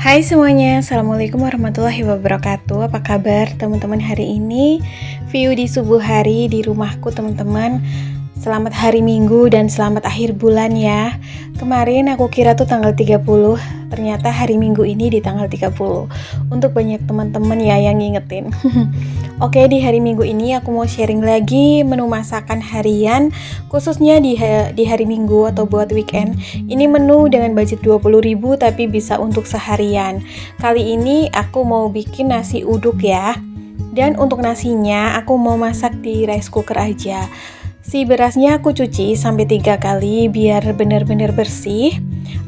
Hai semuanya, Assalamualaikum warahmatullahi wabarakatuh. Apa kabar teman-teman hari ini? View di subuh hari di rumahku teman-teman. Selamat hari Minggu dan selamat akhir bulan ya. Kemarin aku kira tuh tanggal 30, ternyata hari Minggu ini di tanggal 30. Untuk banyak teman-teman ya yang ngingetin. Oke, di hari Minggu ini aku mau sharing lagi menu masakan harian, khususnya di hari Minggu atau buat weekend. Ini menu dengan budget 20.000 tapi bisa untuk seharian. Kali ini aku mau bikin nasi uduk ya. Dan untuk nasinya aku mau masak di rice cooker aja. Si berasnya aku cuci sampai 3 kali biar benar-benar bersih.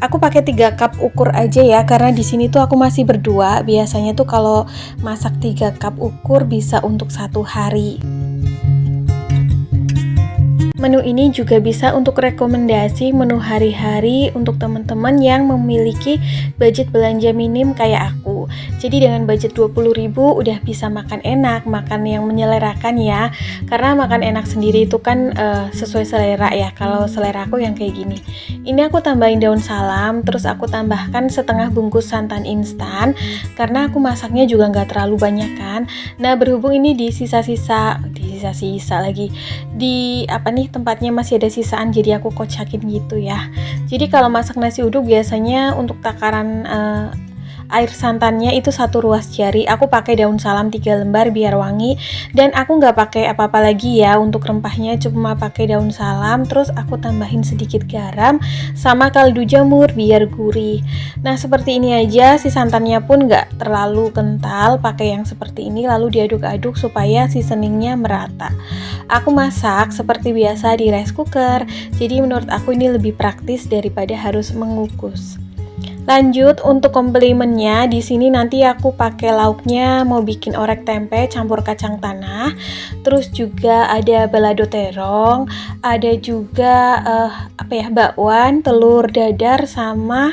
Aku pakai 3 cup ukur aja ya, karena di sini tuh aku masih berdua. Biasanya tuh kalau masak 3 cup ukur bisa untuk 1 hari. Menu ini juga bisa untuk rekomendasi menu hari-hari untuk teman-teman yang memiliki budget belanja minim kayak aku. Jadi dengan budget 20.000 udah bisa makan enak, makan yang menyelerakan ya. Karena makan enak sendiri itu kan sesuai selera ya. Kalau selera aku yang kayak gini. Ini aku tambahin daun salam, terus aku tambahkan setengah bungkus santan instan. Karena aku masaknya juga nggak terlalu banyak kan. Nah berhubung ini di sisa-sisa lagi di tempatnya masih ada sisaan, jadi aku kocakin gitu ya. Jadi kalau masak nasi uduk biasanya untuk takaran air santannya itu 1 ruas jari. Aku pakai daun salam 3 lembar biar wangi, dan aku nggak pakai apa-apa lagi ya untuk rempahnya, cuma pakai daun salam, terus aku tambahin sedikit garam sama kaldu jamur biar gurih. Nah seperti ini aja, si santannya pun nggak terlalu kental, pakai yang seperti ini lalu diaduk-aduk supaya seasoningnya merata. Aku masak seperti biasa di rice cooker, jadi menurut aku ini lebih praktis daripada harus mengukus. Lanjut untuk komplemennya, di sini nanti aku pakai lauknya mau bikin orek tempe campur kacang tanah, terus juga ada balado terong, ada juga bakwan, telur dadar sama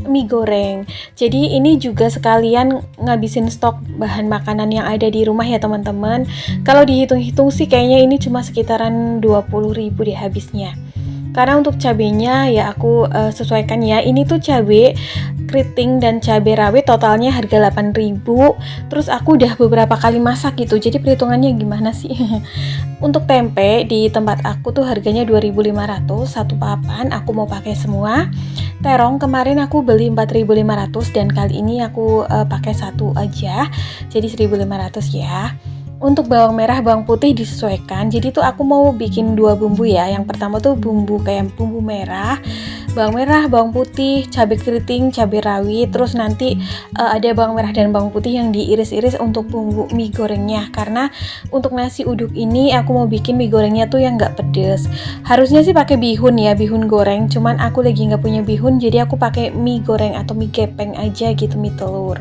mie goreng. Jadi ini juga sekalian ngabisin stok bahan makanan yang ada di rumah ya teman-teman. Kalau dihitung-hitung sih kayaknya ini cuma sekitaran 20.000 deh habisnya. Karena untuk cabenya ya aku sesuaikan ya. Ini tuh cabe keriting dan cabe rawit totalnya harga 8.000. Terus aku udah beberapa kali masak gitu. Jadi perhitungannya gimana sih? Untuk tempe di tempat aku tuh harganya 2.500 satu papan. Aku mau pakai semua. Terong kemarin aku beli 4.500 dan kali ini aku pakai satu aja. Jadi 1.500 ya. Untuk bawang merah, bawang putih disesuaikan. Jadi tuh aku mau bikin 2 bumbu ya. Yang pertama tuh bumbu kayak bumbu merah, bawang putih, cabai keriting, cabai rawit. Terus nanti ada bawang merah dan bawang putih yang diiris-iris untuk bumbu mie gorengnya. Karena untuk nasi uduk ini aku mau bikin mie gorengnya tuh yang nggak pedes. Harusnya sih pakai bihun ya, bihun goreng. Cuman aku lagi nggak punya bihun, jadi aku pakai mie goreng atau mie gepeng aja gitu, mie telur.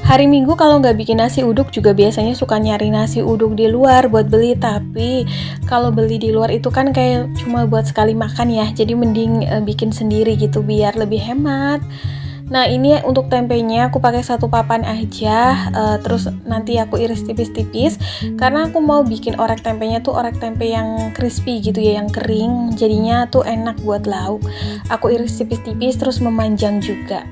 Hari Minggu kalau nggak bikin nasi uduk juga biasanya suka nyari nasi uduk di luar buat beli, tapi kalau beli di luar itu kan kayak cuma buat sekali makan ya, jadi mending bikin sendiri gitu biar lebih hemat. Nah ini untuk tempenya aku pakai 1 papan aja, terus nanti aku iris tipis-tipis karena aku mau bikin orek tempenya tuh orek tempe yang crispy gitu ya, yang kering, jadinya tuh enak buat lauk. Aku iris tipis-tipis terus memanjang juga.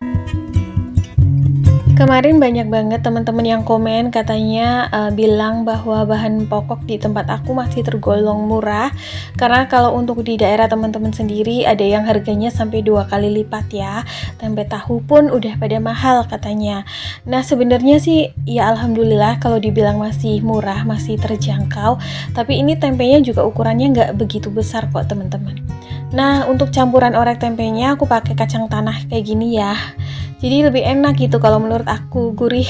Kemarin banyak banget teman-teman yang komen katanya bilang bahwa bahan pokok di tempat aku masih tergolong murah, karena kalau untuk di daerah teman-teman sendiri ada yang harganya sampai 2 kali lipat ya. Tempe tahu pun udah pada mahal katanya. Nah sebenarnya sih ya alhamdulillah kalau dibilang masih murah, masih terjangkau, tapi ini tempenya juga ukurannya nggak begitu besar kok teman-teman. Nah untuk campuran orek tempenya aku pakai kacang tanah kayak gini ya. Jadi lebih enak gitu kalau menurut aku, gurih.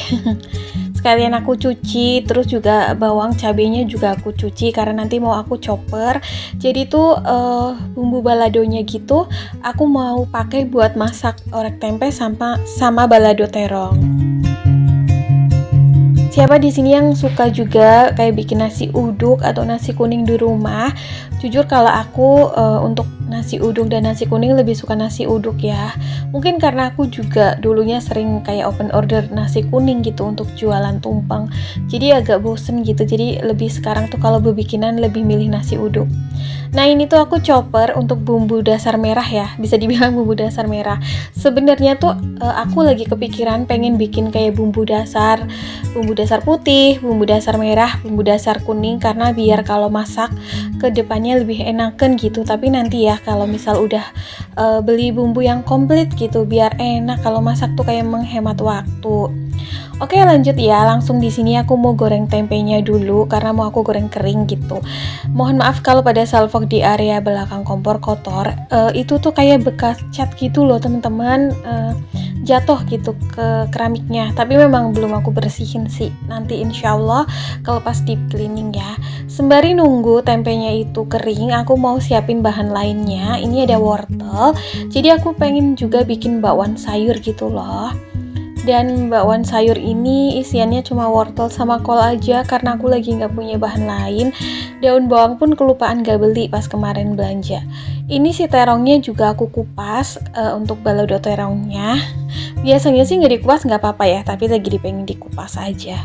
Sekalian aku cuci, terus juga bawang cabenya juga aku cuci karena nanti mau aku chopper. Jadi tuh bumbu baladonya gitu aku mau pakai buat masak orek tempe sama balado terong. Siapa di sini yang suka juga kayak bikin nasi uduk atau nasi kuning di rumah? Jujur kalau aku untuk nasi uduk dan nasi kuning lebih suka nasi uduk ya. Mungkin karena aku juga dulunya sering kayak open order nasi kuning gitu untuk jualan tumpeng. Jadi agak bosen gitu. Jadi lebih sekarang tuh kalau bebikinan lebih milih nasi uduk. Nah ini tuh aku chopper untuk bumbu dasar merah ya, bisa dibilang bumbu dasar merah. Sebenarnya tuh aku lagi kepikiran pengen bikin kayak bumbu dasar putih, bumbu dasar merah, bumbu dasar kuning, karena biar kalau masak ke depannya lebih enakan gitu. Tapi nanti ya kalau misal udah beli bumbu yang komplit gitu, biar enak kalau masak tuh kayak menghemat waktu. Oke lanjut ya, langsung di sini aku mau goreng tempenya dulu karena mau aku goreng kering gitu. Mohon maaf kalau pada salvok di area belakang kompor kotor, itu tuh kayak bekas cat gitu loh teman-teman, jatuh gitu ke keramiknya. Tapi memang belum aku bersihin sih. Nanti insya Allah kalau pas deep cleaning ya. Sembari nunggu tempenya itu kering, aku mau siapin bahan lainnya. Ini ada wortel. Jadi aku pengen juga bikin bakwan sayur gitu loh. Dan bakwan sayur ini isiannya cuma wortel sama kol aja karena aku lagi nggak punya bahan lain. Daun bawang pun kelupaan gak beli pas kemarin belanja. Ini si terongnya juga aku kupas untuk balado terongnya. Biasanya sih nggak dikupas nggak apa-apa ya, tapi lagi pengen dikupas aja.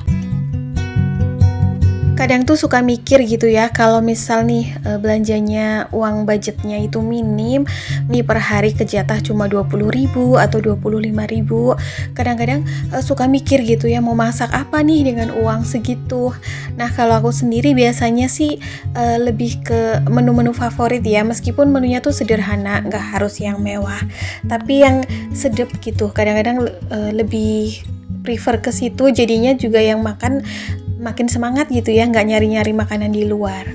Kadang tuh suka mikir gitu ya, kalau misal nih belanjanya uang budgetnya itu minim, nih per hari kejatah cuma 20.000 atau 25.000. Kadang-kadang suka mikir gitu ya, mau masak apa nih dengan uang segitu. Nah kalau aku sendiri biasanya sih lebih ke menu-menu favorit ya, meskipun menunya tuh sederhana, nggak harus yang mewah, tapi yang sedep gitu. Kadang-kadang lebih prefer ke situ, jadinya juga yang makin semangat gitu ya, nggak nyari-nyari makanan di luar.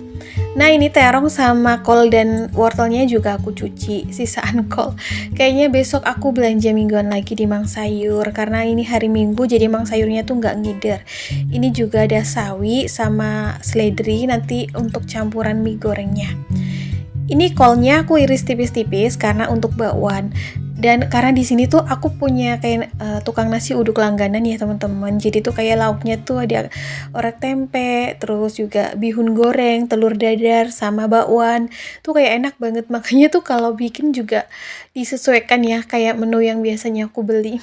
Nah ini terong sama kol dan wortelnya juga aku cuci, sisaan kol. Kayaknya besok aku belanja mingguan lagi di Mang Sayur, karena ini hari Minggu jadi Mang Sayurnya tuh nggak ngider. Ini juga ada sawi sama seledri nanti untuk campuran mie gorengnya. Ini kolnya aku iris tipis-tipis karena untuk bakwan. Dan karena di sini tuh aku punya kayak tukang nasi uduk langganan ya teman-teman. Jadi tuh kayak lauknya tuh ada orek tempe, terus juga bihun goreng, telur dadar sama bakwan. Tuh kayak enak banget. Makanya tuh kalau bikin juga disesuaikan ya kayak menu yang biasanya aku beli.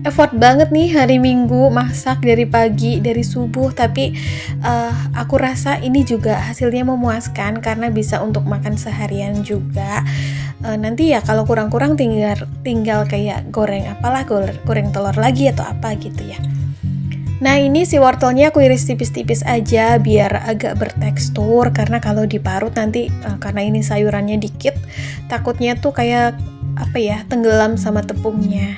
Effort banget nih hari Minggu masak dari pagi, dari subuh, tapi aku rasa ini juga hasilnya memuaskan karena bisa untuk makan seharian juga. Nanti ya kalau kurang-kurang tinggal kayak goreng goreng telur lagi atau apa gitu ya. Nah ini si wortelnya aku iris tipis-tipis aja biar agak bertekstur, karena kalau diparut nanti karena ini sayurannya dikit, takutnya tuh kayak apa ya, tenggelam sama tepungnya.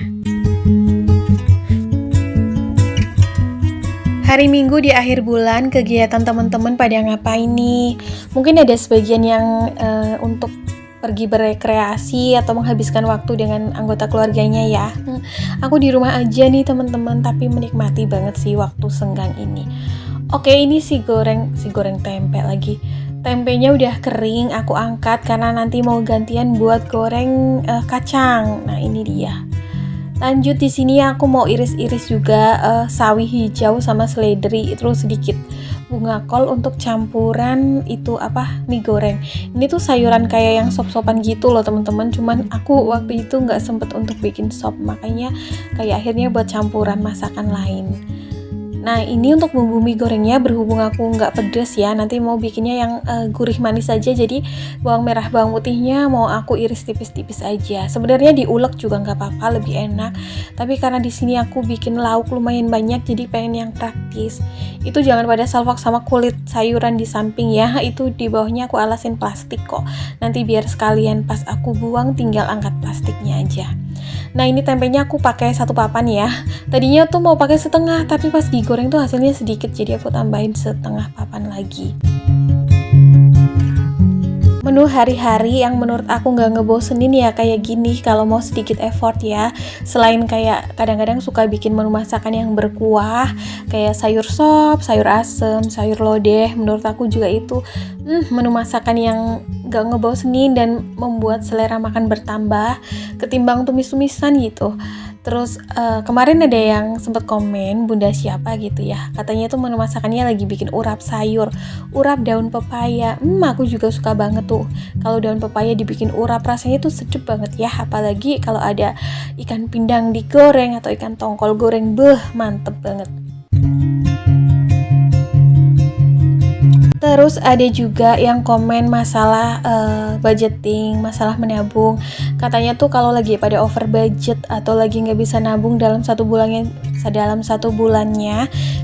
Hari Minggu di akhir bulan, kegiatan teman-teman pada ngapain nih? Mungkin ada sebagian yang untuk pergi berekreasi atau menghabiskan waktu dengan anggota keluarganya ya. Aku di rumah aja nih teman-teman, tapi menikmati banget sih waktu senggang ini. Oke, ini si goreng tempe lagi. Tempenya udah kering, aku angkat karena nanti mau gantian buat goreng kacang. Nah, ini dia. Lanjut di sini aku mau iris-iris juga sawi hijau sama seledri, terus sedikit bunga kol untuk campuran itu mie goreng. Ini tuh sayuran kayak yang sop-sopan gitu loh teman-teman, cuman aku waktu itu nggak sempet untuk bikin sop, makanya kayak akhirnya buat campuran masakan lain. Nah ini untuk bumbu mie gorengnya, berhubung aku nggak pedes ya, nanti mau bikinnya yang gurih manis aja, jadi bawang merah bawang putihnya mau aku iris tipis-tipis aja. Sebenarnya diulek juga nggak apa-apa, lebih enak, tapi karena di sini aku bikin lauk lumayan banyak jadi pengen yang praktis. Itu jangan pada salvok sama kulit sayuran di samping ya, itu di bawahnya aku alasin plastik kok, nanti biar sekalian pas aku buang tinggal angkat plastiknya aja. Nah ini tempenya aku pakai 1 papan ya. Tadinya tuh mau pakai setengah, tapi pas digoreng tuh hasilnya sedikit, jadi aku tambahin setengah papan lagi. Menu hari-hari yang menurut aku nggak ngebosenin ya kayak gini kalau mau sedikit effort ya. Selain kayak kadang-kadang suka bikin menu masakan yang berkuah, kayak sayur sop, sayur asem, sayur lodeh, menurut aku juga itu Menu masakan yang gak ngebosenin dan membuat selera makan bertambah ketimbang tumis-tumisan gitu. Terus kemarin ada yang sempat komen bunda siapa gitu ya, katanya tuh menu masakannya lagi bikin urap sayur, urap daun pepaya. Aku juga suka banget tuh kalau daun pepaya dibikin urap, rasanya tuh sedep banget ya, apalagi kalau ada ikan pindang digoreng atau ikan tongkol goreng, mantep banget. Terus ada juga yang komen masalah budgeting, masalah menabung. Katanya tuh kalau lagi pada over budget atau lagi nggak bisa nabung dalam satu bulannya,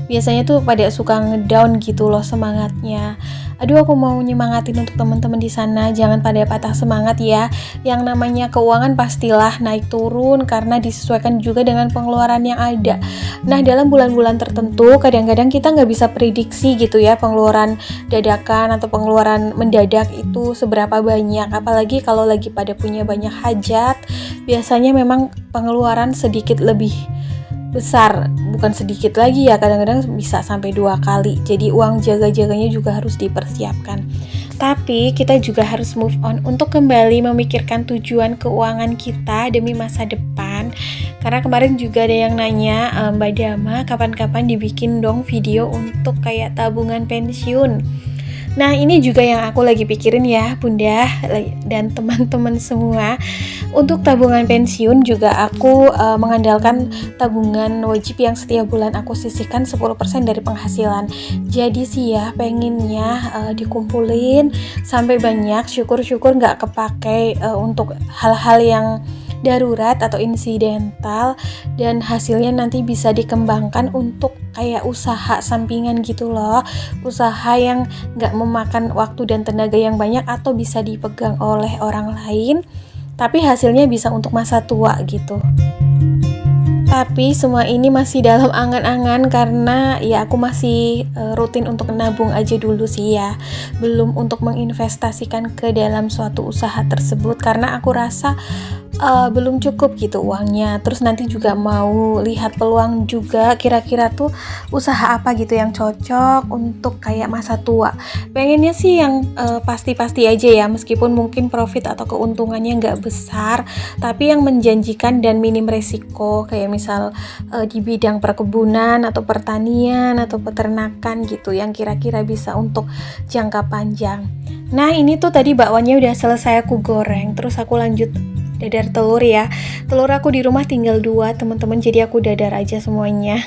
biasanya tuh pada suka ngedown gitu loh semangatnya. Aduh, aku mau nyemangatin untuk teman-teman di sana, jangan pada patah semangat ya. Yang namanya keuangan pastilah naik turun karena disesuaikan juga dengan pengeluaran yang ada. Nah, dalam bulan-bulan tertentu kadang-kadang kita nggak bisa prediksi gitu ya pengeluaran dadakan atau pengeluaran mendadak itu seberapa banyak. Apalagi kalau lagi pada punya banyak hajat, biasanya memang pengeluaran sedikit lebih besar, bukan sedikit lagi ya, kadang-kadang bisa sampai 2 kali. Jadi uang jaga-jaganya juga harus dipersiapkan. Tapi kita juga harus move on untuk kembali memikirkan tujuan keuangan kita demi masa depan. Karena kemarin juga ada yang nanya, Mbak Dama, kapan-kapan dibikin dong video untuk kayak tabungan pensiun. Nah, ini juga yang aku lagi pikirin ya Bunda dan teman-teman semua. Untuk tabungan pensiun juga aku mengandalkan tabungan wajib yang setiap bulan aku sisihkan 10% dari penghasilan. Jadi sih ya pengennya dikumpulin sampai banyak, syukur-syukur gak kepake untuk hal-hal yang darurat atau insidental, dan hasilnya nanti bisa dikembangkan untuk kayak usaha sampingan gitu loh, usaha yang gak memakan waktu dan tenaga yang banyak atau bisa dipegang oleh orang lain tapi hasilnya bisa untuk masa tua gitu. Tapi semua ini masih dalam angan-angan karena ya aku masih rutin untuk nabung aja dulu sih ya, belum untuk menginvestasikan ke dalam suatu usaha tersebut karena aku rasa belum cukup gitu uangnya. Terus nanti juga mau lihat peluang juga, kira-kira tuh usaha apa gitu yang cocok untuk kayak masa tua. Pengennya sih yang pasti-pasti aja ya, meskipun mungkin profit atau keuntungannya nggak besar, tapi yang menjanjikan dan minim resiko, kayak misal di bidang perkebunan atau pertanian atau peternakan gitu, yang kira-kira bisa untuk jangka panjang. Nah, ini tuh tadi bakwanya udah selesai aku goreng, terus aku lanjut dadar telur ya. Telur aku di rumah tinggal 2 teman-teman, jadi aku dadar aja semuanya.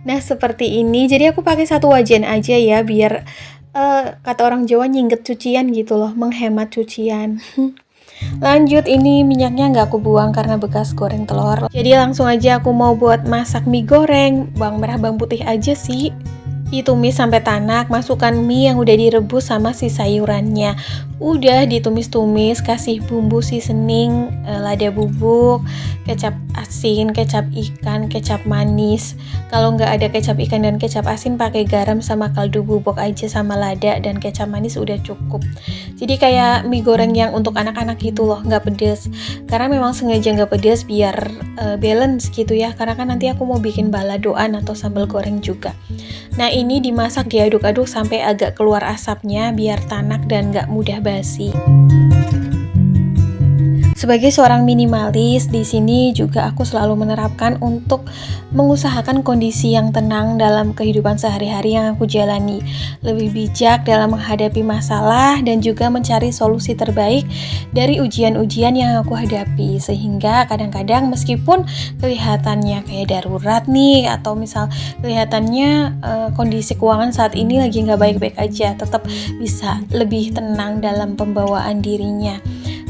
Nah, seperti ini. Jadi aku pakai 1 wajan aja ya, biar kata orang Jawa nyingget cucian gitu loh, menghemat cucian. Lanjut, ini minyaknya nggak aku buang karena bekas goreng telur. Jadi langsung aja aku mau buat masak mie goreng, bawang merah bawang putih aja sih. Ditumis sampai tanak, masukkan mie yang udah direbus sama si sayurannya. Udah ditumis-tumis, kasih bumbu seasoning, lada bubuk, kecap asin, kecap ikan, kecap manis. Kalau nggak ada kecap ikan dan kecap asin, pakai garam sama kaldu bubuk aja sama lada dan kecap manis udah cukup. Jadi kayak mie goreng yang untuk anak-anak gitu loh, nggak pedes. Karena memang sengaja nggak pedes biar balance gitu ya. Karena kan nanti aku mau bikin baladoan atau sambal goreng juga. Nah, ini dimasak diaduk-aduk sampai agak keluar asapnya biar tanak dan nggak mudah basi. Sebagai seorang minimalis, di sini juga aku selalu menerapkan untuk mengusahakan kondisi yang tenang dalam kehidupan sehari-hari yang aku jalani. Lebih bijak dalam menghadapi masalah dan juga mencari solusi terbaik dari ujian-ujian yang aku hadapi. Sehingga kadang-kadang meskipun kelihatannya kayak darurat nih, atau misal kelihatannya kondisi keuangan saat ini lagi nggak baik-baik aja, tetap bisa lebih tenang dalam pembawaan dirinya.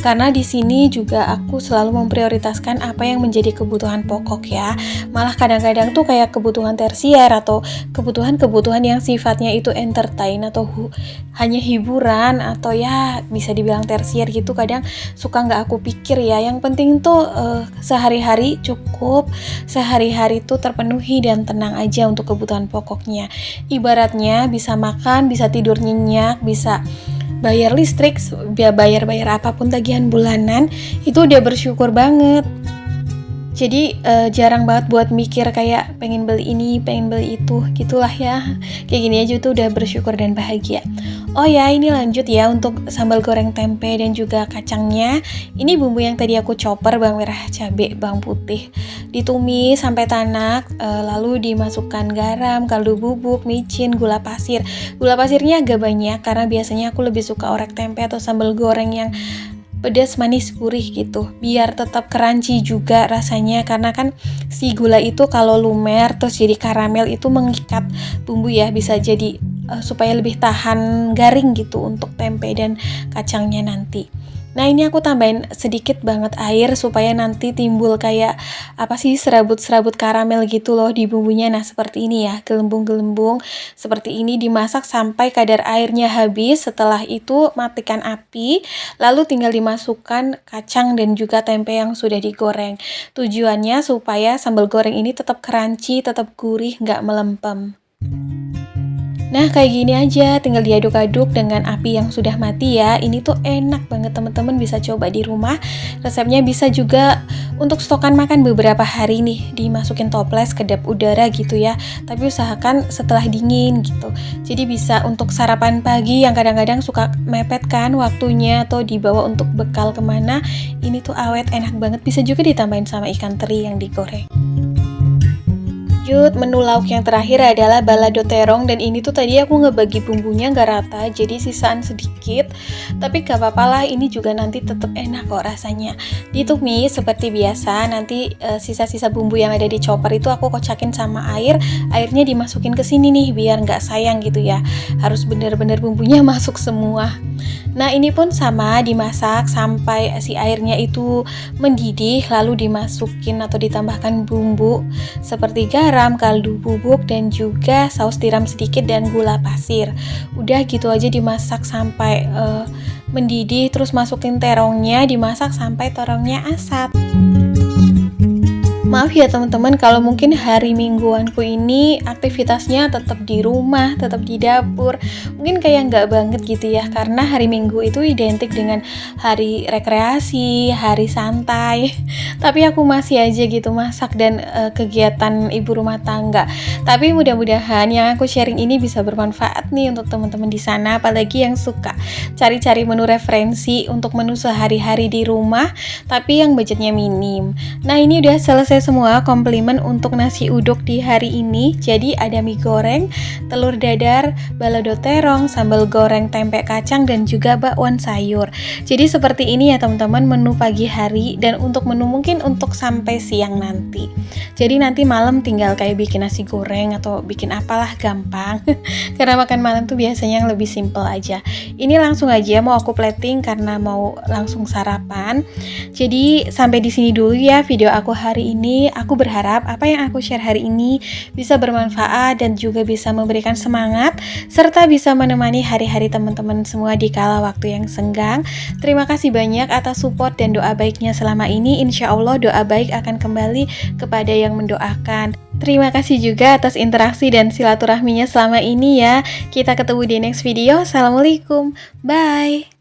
Karena di sini juga aku selalu memprioritaskan apa yang menjadi kebutuhan pokok ya. Malah kadang-kadang tuh kayak kebutuhan tersier atau kebutuhan-kebutuhan yang sifatnya itu entertain atau hanya hiburan atau ya bisa dibilang tersier gitu, kadang suka nggak aku pikir ya. Yang penting tuh sehari-hari cukup, sehari-hari tuh terpenuhi dan tenang aja untuk kebutuhan pokoknya. Ibaratnya bisa makan, bisa tidur nyenyak, bisa bayar listrik, bayar apapun tagihan bulanan, itu udah bersyukur banget. Jadi jarang banget buat mikir kayak pengen beli ini, pengen beli itu, gitulah ya. Kayak gini aja tuh udah bersyukur dan bahagia. Oh ya, ini lanjut ya untuk sambal goreng tempe dan juga kacangnya. Ini bumbu yang tadi aku chopper, bawang merah, cabai, bawang putih. Ditumis sampai tanak, lalu dimasukkan garam, kaldu bubuk, micin, gula pasir. Gula pasirnya agak banyak karena biasanya aku lebih suka orek tempe atau sambal goreng yang pedas manis gurih gitu, biar tetap crunchy juga rasanya, karena kan si gula itu kalau lumer terus jadi karamel itu mengikat bumbu ya, bisa jadi supaya lebih tahan garing gitu untuk tempe dan kacangnya nanti. Nah ini aku tambahin sedikit banget air supaya nanti timbul kayak apa sih, serabut-serabut karamel gitu loh di bumbunya. Nah seperti ini ya, gelembung-gelembung seperti ini, dimasak sampai kadar airnya habis. Setelah itu matikan api, lalu tinggal dimasukkan kacang dan juga tempe yang sudah digoreng. Tujuannya supaya sambal goreng ini tetap crunchy, tetap gurih, nggak melempem. Nah kayak gini aja, tinggal diaduk-aduk dengan api yang sudah mati ya. Ini tuh enak banget, teman-teman bisa coba di rumah. Resepnya bisa juga untuk stokan makan beberapa hari nih, dimasukin toples, kedap udara gitu ya. Tapi usahakan setelah dingin gitu. Jadi bisa untuk sarapan pagi yang kadang-kadang suka mepet kan waktunya, atau dibawa untuk bekal kemana. Ini tuh awet, enak banget. Bisa juga ditambahin sama ikan teri yang digoreng. Lanjut, menu lauk yang terakhir adalah balado terong, dan ini tuh tadi aku ngebagi bumbunya nggak rata, jadi sisaan sedikit, tapi gak apa-apa lah, ini juga nanti tetap enak kok rasanya. Ditumis seperti biasa, nanti sisa-sisa bumbu yang ada di chopper itu aku kocakin sama airnya dimasukin ke sini nih, biar nggak sayang gitu ya, harus bener-bener bumbunya masuk semua. Nah ini pun sama, dimasak sampai si airnya itu mendidih, lalu dimasukin atau ditambahkan bumbu seperti garam, kaldu bubuk, dan juga saus tiram sedikit dan gula pasir. Udah gitu aja dimasak sampai mendidih, terus masukin terongnya, dimasak sampai terongnya asat. Maaf ya teman-teman kalau mungkin hari mingguanku ini aktivitasnya tetap di rumah, tetap di dapur. Mungkin kayak nggak banget gitu ya, karena hari minggu itu identik dengan hari rekreasi, hari santai. Tapi aku masih aja gitu masak dan kegiatan ibu rumah tangga. Tapi mudah-mudahan yang aku sharing ini bisa bermanfaat nih untuk teman-teman di sana, apalagi yang suka cari-cari menu referensi untuk menu sehari-hari di rumah, tapi yang budgetnya minim. Nah ini udah selesai semua komplimen untuk nasi uduk di hari ini. Jadi ada mie goreng, telur dadar, balado terong, sambal goreng tempe kacang, dan juga bakwan sayur. Jadi seperti ini ya teman-teman menu pagi hari, dan untuk menu mungkin untuk sampai siang nanti. Jadi nanti malam tinggal kayak bikin nasi goreng atau bikin apalah, gampang. Karena makan malam tuh biasanya yang lebih simple aja. Ini langsung aja mau aku plating karena mau langsung sarapan. Jadi sampai di sini dulu ya video aku hari ini. Aku berharap apa yang aku share hari ini bisa bermanfaat dan juga bisa memberikan semangat, serta bisa menemani hari-hari teman-teman semua di kala waktu yang senggang. Terima kasih banyak atas support dan doa baiknya selama ini. Insya Allah doa baik akan kembali kepada yang mendoakan. Terima kasih juga atas interaksi dan silaturahminya selama ini ya. Kita ketemu di next video. Assalamualaikum. Bye.